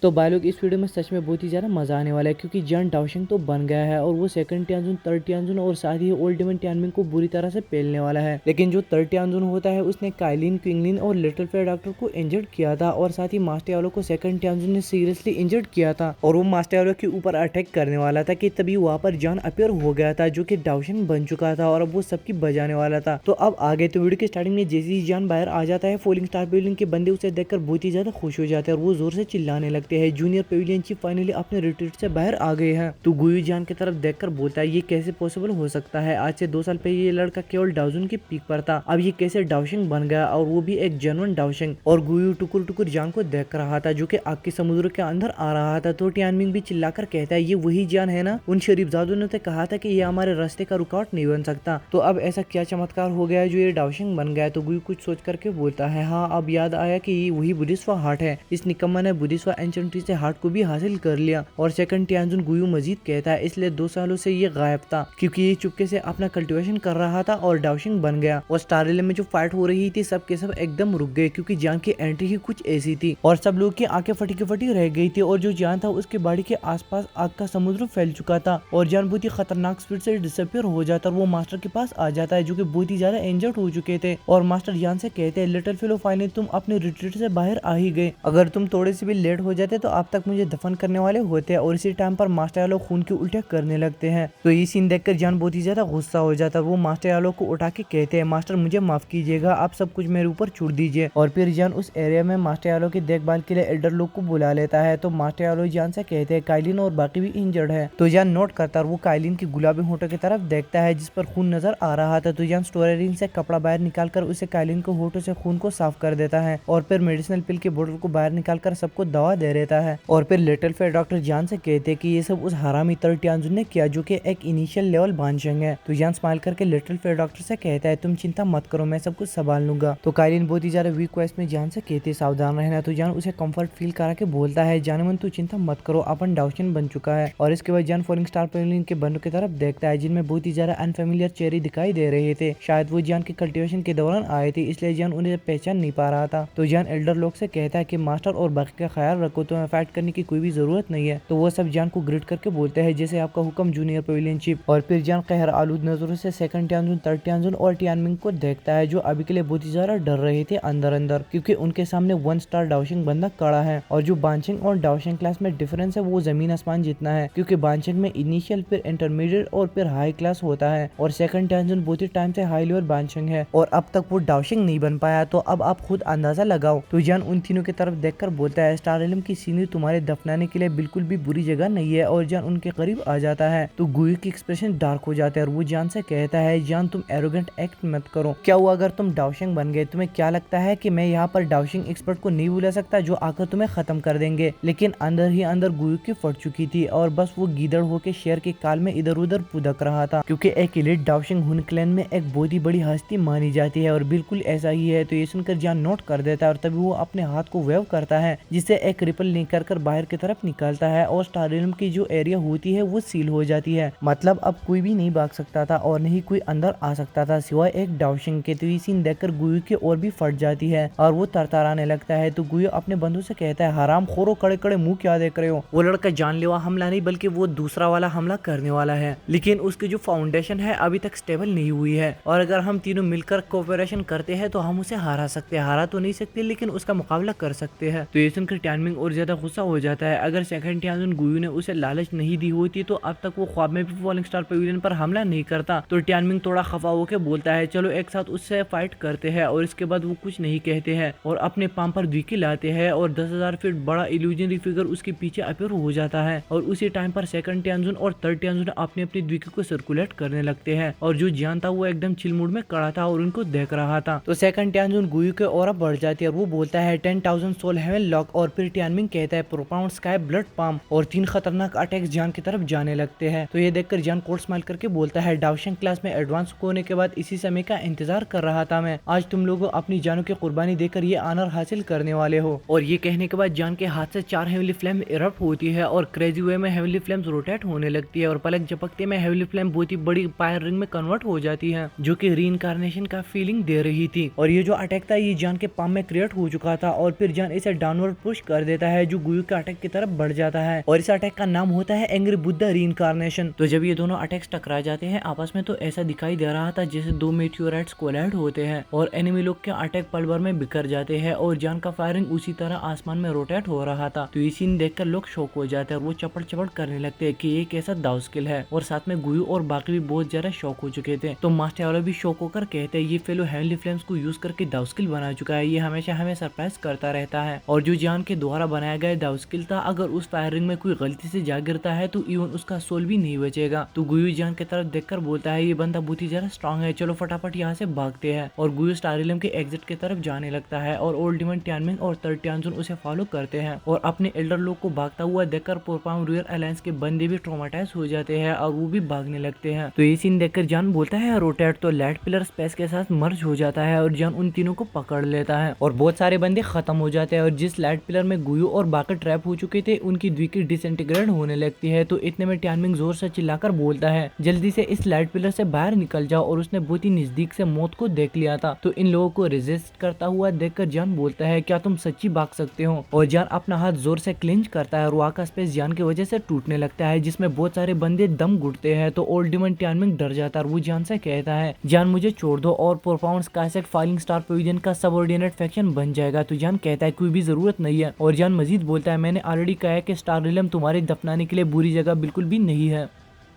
तो भाई लोग इस वीडियो में सच में बहुत ही ज़्यादा मज़ा आने वाला है क्योंकि जन डाउशिंग तो बन गया है और वो सेकंड टियानजुन, थर्ड टियानजुन और साथ ही ओल्ड डेमन टियानमिंग को बुरी तरह से पेलने वाला है। लेकिन जो थर्ड टियानजुन होता है उसने काइलिन, क्विंगलिन और लिटिल फेयर डॉक्टर को इंजर्ड किया था और साथ ही मास्टर यालो को सेकंड टियानजुन ने सीरियसली इंजर्ड किया था और वो मास्टर यालो के ऊपर अटैक करने वाला था कि तभी वहाँ पर जॉन अपियर हो गया था जो कि डाउशिंग बन चुका था और अब वो सबकी बजाने वाला था। तो अब आगे तो वीडियो के स्टार्टिंग में जैसे ही जॉन बाहर आ जाता है, फॉलिंग स्टार पेविलियन के बंदे उसे देखकर बहुत ही ज्यादा खुश हो जाते हैं और वो जोर से चिल्लाने लगते हैं। जूनियर पेविलियन चीफ फाइनली अपने रिट्रीट से बाहर आ गए हैं। तो गुयू जान की तरफ देखकर बोलता है ये कैसे पॉसिबल हो सकता है, आज से 2 साल पहले ये लड़का केवल डाउजन की पीक पर था, अब ये कैसे डाउशिंग बन गया और वो भी एक जेन्युइन डाउशिंग। और गुयू टुकुर टुकुर जान को देख रहा था जो कि आग के समुद्र के अंदर आ रहा था। तो टियानमिंग भी चिल्लाकर कहता है ये वही जान है ना, उन शरीफजादों ने तो कहा था कि ये हमारे रास्ते का रुकावट नहीं बन सकता। तो अब ऐसा क्या चमत्कार हो गया है जो ये डाउशिंग बन गया है। तो गुयू कुछ सोच करके बोलता है हाँ अब याद आया कि ये वही बुद्धिस्वा हार्ट है, इस निकम्मा ने बुद्धिस्वा एंशिएंट ट्री से हार्ट को भी हासिल कर लिया। और सेकंड टियानजुन गुयू मजीद कहता है इसलिए 2 सालों से ये गायब था क्योंकि ये चुपके से अपना कल्टीवेशन कर रहा था और डाउशिंग बन गया। और स्टार रिले में जो फाइट हो रही थी सब के सब एकदम रुक गए क्योंकि जान की एंट्री ही कुछ ऐसी थी और सब लोग की आंखें फटी की फटी रह गई थी। और जो जान था उसके बॉडी के आसपास आग का समुद्र फैल चुका था और जान बहुत ही खतरनाक स्पीड से डिसअपियर हो जाता और वो मास्टर के पास आ जाता है जो कि बहुत ही ज्यादा इंजर्ड हो चुके थे। और मास्टर जान से कहते हैं लिटिल फेलो फाइनली तुम अपने रिट्रीट से बाहर आ ही गए, अगर तुम थोड़े से भी लेट हो जाते तो अब तक मुझे दफन करने वाले होते हैं। और इसी टाइम पर मास्टर यालो खून की उल्टियां करने लगते हैं। तो ये सीन देखकर जान बहुत ही ज्यादा गुस्सा हो जाता है। वो मास्टर यालो को उठा के कहते हैं मास्टर मुझे माफ कीजिएगा, आप सब कुछ मेरे ऊपर छोड़ दीजिए। और फिर जान उस एरिया में मास्टर यालो की देखभाल के लिए एल्डर लोग को बुला लेता है। तो मास्टर यालो जान से कहते हैं काइलिन और बाकी भी इंजर्ड है। तो जान नोट करता है वो काइलिन की गुलाबी होठों की तरफ देखता है जिस पर खून नजर आ रहा था। तो जान स्टोरेज से कपड़ा बाहर निकालकर उसे काइलिन के होठों से खून को साफ कर देता है और फिर मेडिसिनल पिल की बोतल को बाहर निकालकर सबको दवा दे देता है। और फिर लिटिल फेयर डॉक्टर जान से कहते हैं कि ये सब उस हरामी थर्ड टियानजुन ने किया जो कि एक इनिशियल लेवल बांचेंग है। तो जान स्माइल करके लिटिल फेयर डॉक्टर से कहता है तुम चिंता मत करो, मैं सब कुछ संभाल लूंगा। तो काइलिन बहुत ही ज्यादा वीक वॉइस में जान से कहते सावधान रहना। तो जान उसे कंफर्ट फील करा के बोलता है जानमन तू चिंता मत करो, अपन डाउशिंग बन चुका है। और इसके बाद जान फॉलिंग स्टार पेविलियन के बंदों की तरफ देखता है जिनमें बहुत ही ज्यादा अनफेमिलियर चेहरे दिखाई दे रहे थे, शायद वो जान के कल्टीवेशन के दौरान आए थे इसलिए जान उन्हें पहचान नहीं पा रहा था। तो जान एल्डर लोग से कहता है कि मास्टर और बाकी का ख्याल रखो, तो फाइट करने की कोई भी जरूरत नहीं है। तो वो सब जान को ग्रिड करके बोलते हैं जैसे आपका हुक्म जूनियर पेविलियन चीफ। और फिर जान कहर आलूद नजरों से सेकंड टियानजुन, थर्ड टियानजुन और टियानमिंग को देखता है जो अभी के लिए बहुत ही ज्यादा डर रहे थे अंदर अंदर क्योंकि उनके सामने 1 स्टार डाउशिंग बंदा खड़ा है। और जो बांचिंग और डाउशिंग क्लास में डिफरेंस है वो जमीन आसमान जितना है क्योंकि बांचिंग में इनिशियल फिर इंटरमीडिएट और फिर हाई क्लास होता है और सेकंड टियानजुन बहुत ही टाइम से हाई लेवल बांचिंग है और अब तक वो डाउशिंग नहीं बन पाया। तो अब आप खुद अंदाजा लगाओ। तो जान उन तीनों की तरफ देखकर बोलता है स्टार रिलम की सीनरी तुम्हारे दफनाने के लिए बिल्कुल भी बुरी जगह नहीं है। और जान उनके करीब आ जाता है तो गुयू की एक्सप्रेशन डार्क हो जाता है और वो जान से कहता है जान तुम एरोगेंट एक्ट मत करो, क्या हुआ अगर तुम डाउशिंग बन गए, तुम्हें क्या लगता है कि मैं यहाँ पर डाउशिंग एक्सपर्ट को नहीं बुला सकता जो आकर तुम्हें खत्म कर देंगे। लेकिन अंदर ही अंदर गुयू की फट चुकी थी और बस वो गीदड़ होके शेर के काल में इधर उधर पुदक रहा था क्योंकि एक एलीट डाउशिंग हुन क्लैन में एक बहुत ही बड़ी हस्ती मानी जाती है और बिल्कुल ऐसा ही है। तो ये सुनकर जान नोट कर देता है और तभी वो अपने हाथ को वेव करता है जिससे एक रिपल निकल कर बाहर की तरफ निकलता है और स्टार रिलम की जो एरिया होती है वो सील हो जाती है। मतलब अब कोई भी नहीं भाग सकता था और नहीं कोई अंदर आ सकता था सिवाय एक डाउशिंग के। तो ये सीन देखकर गुयू की और भी फट जाती है और वो तरतराने लगता है। तो गुयू अपने बंधु से कहता है हराम खोरो, कड़े कड़े मुंह क्या देख रहे हो, वो लड़का जानलेवा हमला नहीं बल्कि वो दूसरा वाला हमला करने वाला है, लेकिन उसकी जो फाउंडेशन है अभी तक स्टेबल नहीं हुई है और अगर हम तीनों मिलकर कोऑपरेशन करते हैं तो हम उसे हरा सकते हैं, हरा तो नहीं सकते लेकिन उसका मुकाबला कर सकते हैं। तो ये सुनकर टियानमिंग और ज्यादा गुस्सा हो जाता है। अगर सेकंड टियानजुन गुयू ने उसे लालच नहीं दी होती तो अब तक वो ख्वाब में भी फॉलिंग स्टार पेविलियन पर हमला नहीं करता। तो टियानमिंग थोड़ा खफा होकर बोलता है चलो एक साथ उससे फाइट करते हैं और इसके बाद वो कुछ नहीं कहते हैं और अपने पाम पर द्विकी लाते हैं और 10,000 फीट बड़ा इल्यूजनरी फिगर उसके पीछे अपीयर हो जाता है। और उसी टाइम पर सेकंड टियानजुन और थर्ड टियानजुन अपनी अपनी द्विकी को सर्कुलेट करने लगते हैं और जो जान था वो एकदम चिल मूड में खड़ा था और उनको देख रहा था। तो सेकंड टियानजुन गुयू के और बढ़ जाती है और वो बोलता है 10,000 सोल हेवन लॉक। और फिर टियानमिंग कहता है प्रोपाउंड स्काई ब्लड पाम और 3 खतरनाक अटैक्स जान की तरफ जाने लगते हैं। तो ये देखकर जान कोट स्माइल करके बोलता है डाउशिंग क्लास में एडवांस होने के बाद इसी समय का इंतजार कर रहा था मैं, आज तुम लोगों अपनी जानों की कुर्बानी देकर ये ऑनर हासिल करने वाले हो। और ये कहने के बाद जान के हाथ से 4 हेवनली फ्लेम इरप्ट होती है और क्रेजी वे में हेवनली फ्लेम्स रोटेट होने लगती है और पलक झपकते में हेवनली फ्लेम बहुत ही बड़ी फायर रिंग में कन्वर्ट हो जाती है जो कि रीइंकार्नेशन का फीलिंग दे रही थी। और ये जो अटैक था ये जान के पाम में क्रिएट हो चुका था और फिर जान इसे डाउनवर्ड पुश कर देता है जो गुयू के अटैक की तरफ बढ़ जाता है और इस अटैक का नाम होता है एंग्री बुद्धा रीइंकार्नेशन। तो जब ये दोनों अटैक्स टकरा जाते हैं आपस में तो ऐसा दिखाई दे रहा था जैसे दो मेटियोराइट्स कोलाइड होते हैं और एनिमी लोग के अटैक पल भर में बिखर जाते हैं और जान का फायरिंग उसी तरह आसमान में रोटेट हो रहा था। तो ये सीन देखकर लोग शॉक हो जाते हैं और वो चपड़ चपड़ करने लगते हैं कि ये कैसा दाव स्किल है और साथ में गुयू और बाकी भी बहुत ज्यादा शॉक हो चुके थे। तो मास्टर वाला भी शॉक होकर कहते हैं ये फेलो हेवनली फ्लेम्स को यूज करके दाव स्किल बना चुका है, ये हमेशा हमें सरप्राइज करता रहता है और जो जान के द्वारा बनाया गया दाव स्किल था अगर उस फायरिंग में कोई गलती से जा गिरता है तो इवन उसका सोल भी नहीं बचेगा। तो गुयू जान की तरफ देखकर बोलता है ये बंदा बहुत ही ज्यादा स्ट्रांग है, चलो फटाफट यहाँ से भागते हैं। और गुयू स्टारिलम के एग्जिट की तरफ जाने लगता है और ओल्ड डिमन टियानमिंग और थर्ड टियानजुन उसे फॉलो करते हैं और अपने एल्डर लोग को भागता हुआ देखकर पोरपाम रॉयल अलायंस के बंदे भी ट्रॉमाटाइज हो जाते हैं और वो भी भागने लगते हैं। तो ये सीन देखकर जान बोलता है रोटेट, तो लाइट पिलर स्पेस के साथ मर्ज हो जाता है और जान उन तीनों को पकड़ लेता है और बहुत सारे बंदे खत्म हो जाते हैं और जिस लाइट पिलर में गुयू और बाकी ट्रैप हो चुके थे उनकी द्विकी डिसइंटीग्रेट होने लगती है। तो इतने में टियानमिंग जोर से चिल्लाकर बोलता है जल्दी से इस लाइट पिलर से बाहर निकल जाओ और उसने बहुत ही नजदीक से मौत को देख लिया था। तो इन लोगों को रेजिस्ट करता हुआ देखकर जान बोलता है क्या तुम सच्ची भाग सकते हो, और जान अपना हाथ जोर से क्लिंच करता है और वहाँ का स्पेस जान की वजह से टूटने लगता है जिसमें बहुत सारे बंदे दम घुटते हैं। तो ओल्ड डिमन टियानमिंग डर जाता है और वो जान से कहता है जान मुझे छोड़ दो और प्रोफाउंड स्काईसेट फाइलिंग स्टार प्रोविजन का सबऑर्डिनेट फैक्शन बन जाएगा। तो जान कहता है कोई भी जरूरत नहीं है और जान मजीद बोलता है मैंने ऑलरेडी कहा है कि स्टार रिलम तुम्हारे दफनाने के लिए बुरी जगह बिल्कुल भी नहीं है।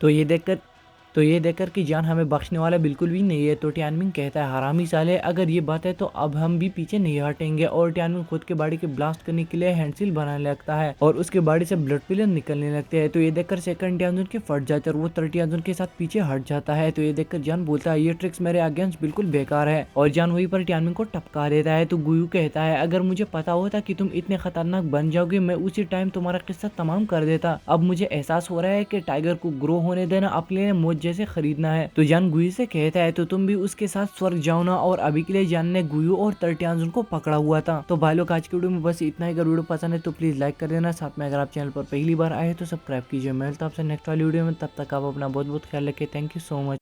तो ये देखकर कि जान हमें बख्शने वाला बिल्कुल भी नहीं है। तो टियानमिंग कहता है हरामी साले अगर ये बात है तो अब हम भी पीछे नहीं हटेंगे और टियानमिंग खुद के बॉडी के ब्लास्ट करने के लिए हैंडसिल बनाने लगता है और उसके बॉडी से ब्लड पिलर निकलने लगते हैं। तो ये देखकर सेकंड टियानजुन के फट जाते हैं और वो थर्ड टियानजुन के साथ पीछे हट जाता है। तो ये देखकर जान बोलता है ये ट्रिक्स मेरे अगेंस्ट बिल्कुल बेकार है और जान वहीं पर टियानमिंग को टपका देता है। तो गुयू कहता है अगर मुझे पता होता कि तुम इतने खतरनाक बन जाओगे मैं उसी टाइम तुम्हारा किस्सा तमाम कर देता। अब मुझे एहसास हो रहा है कि टाइगर को ग्रो होने देना अपने लिए मौत जैसे खरीदना है। तो जान गुयू से कहता है तो तुम भी उसके साथ स्वर्ग जाओ ना, और अभी के लिए जान ने गुयू और थर्ड टियानजुन को पकड़ा हुआ था। तो भाई लोग आज की वीडियो में बस इतना ही। अगर वीडियो पसंद है तो प्लीज लाइक कर देना, साथ में अगर आप चैनल पर पहली बार आए तो सब्सक्राइब कीजिए। मिलता है आपसे नेक्स्ट वाली वीडियो में, तब तक आप अपना बहुत बहुत ख्याल रखिए। Thank you so much.